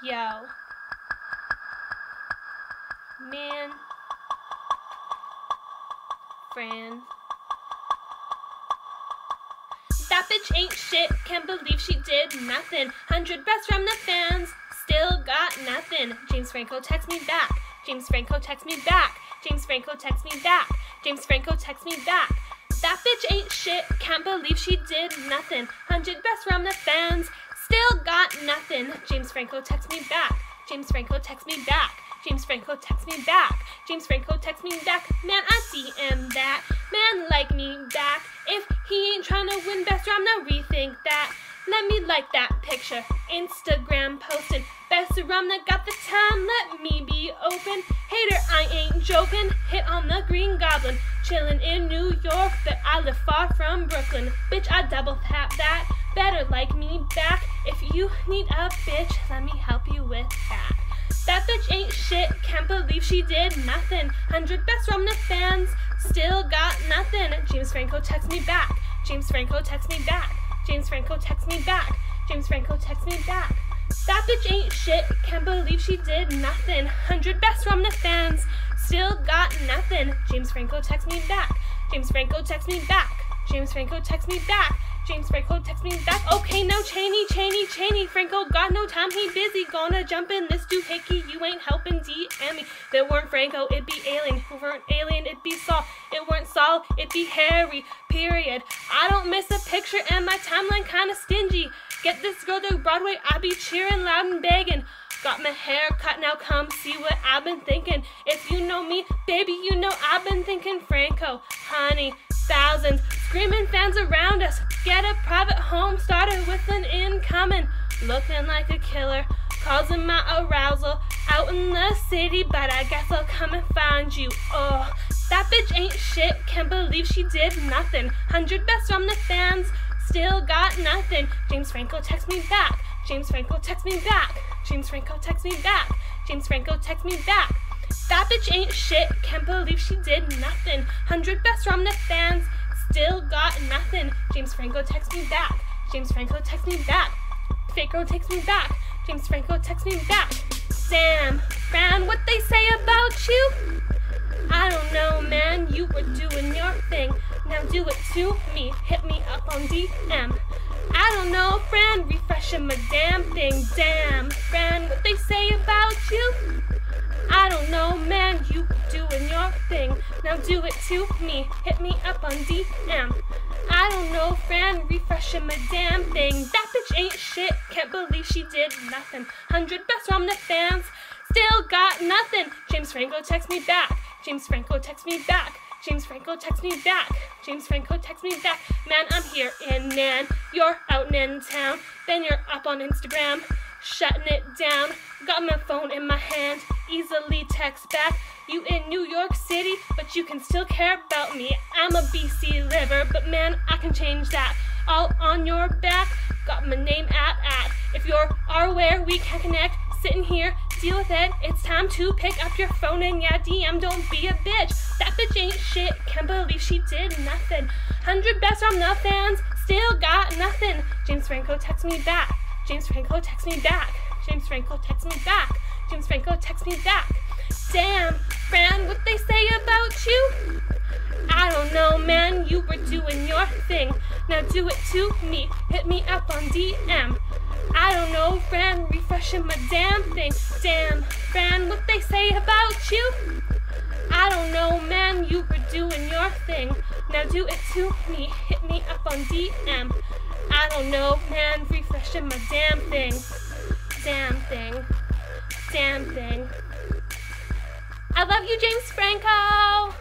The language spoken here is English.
Yo. Man. Fran. That bitch ain't shit, can't believe she did nothing. 100 best from the fans, still got nothing. James Franco text me back. James Franco text me back. James Franco text me back. James Franco text me back. That bitch ain't shit, can't believe she did nothing. 100 best from the fans, still got nothing. James Franco text me back. James Franco text me back. James Franco text me back. James Franco text me back. Man, I DM that. Man, like me back. If he ain't trying to win best round, now rethink that. Let me like that picture. Instagram posted. Best rum that got the time. Let me be open. Hater, I ain't joking. Hit on the Green Goblin. Chillin' in New York, but I live far from Brooklyn. Bitch, I double tap that. Better like me back. If you need a bitch, let me help you with that. That bitch ain't shit, can't believe she did nothing. 100 best from the fans, still got nothing. James Franco text me back. James Franco text me back. James Franco text me back. James Franco text me back. That bitch ain't shit, can't believe she did nothing. 100 best from the fans, still got nothing. James Franco text me back. James Franco text me back. James Franco text me back. James Franco text me back. Okay, now Cheney. Franco got no time, he busy. Gonna jump in this doohickey. You ain't helping DM me. If it weren't Franco, it'd be Alien. If it weren't Alien, it'd be Saul. It weren't Saul, it'd be Harry. Period. I don't miss a picture and my timeline kinda stingy. Get this girl to Broadway, I be cheering loud and begging. Got my hair cut, now come see what I've been thinking. If you know me, baby, you know I've been thinking Franco. Honey, thousands, screaming fans around us. Get a private home, started with an incoming. Looking like a killer, causing my arousal. Out in the city, but I guess I'll come and find you. Oh, that bitch ain't shit, can't believe she did nothing. 100 best from the fans, still got nothing. James Franco text me back. James Franco text me back. James Franco text me back. James Franco text me back. That bitch ain't shit, can't believe she did nothing. 100 best from the fans, still got nothing. James Franco text me back. James Franco text me back. Franco text me back. James Franco text me back. Damn, Fran, what they say about you? I don't know, man, you were doing your thing. Now do it to me, hit me up on DM. I don't know, Fran, refreshing my damn thing. Damn, Fran, what they say about you? I don't know, man, you doing your thing. Now do it to me, hit me up on DM. I don't know, Fran, refreshing my damn thing. That bitch ain't shit, can't believe she did nothing. 100 best from the fans, still got nothing. James Franco text me back. James Franco text me back. James Franco text me back. James Franco text me back. Man, I'm here in Nan. You're out in town. Then you're up on Instagram, shutting it down. Got my phone in my hand, easily text back. You in New York City, but you can still care about me. I'm a BC liver, but man, I can change that. All on your back, got my name at. If you're where we can connect, sitting here, deal with it. It's time to pick up your phone and yeah, DM, don't be a bitch. That bitch ain't shit, can't believe she did nothing. 100 best from the fans, still got nothing. James Franco text me back. James Franco text me back. James Franco text me back. James Franco text me back. Damn, Fran, what they say about you? I don't know, man, you were doing your thing. Now do it to me, hit me up on DM. I don't know, Fran, refreshing my damn thing. Damn, Fran, what they say about you? I don't know, man, you were doing your thing. Now do it to me, hit me up on DM. I don't know, man, refreshing my damn thing. Damn thing. Damn thing. I love you, James Franco!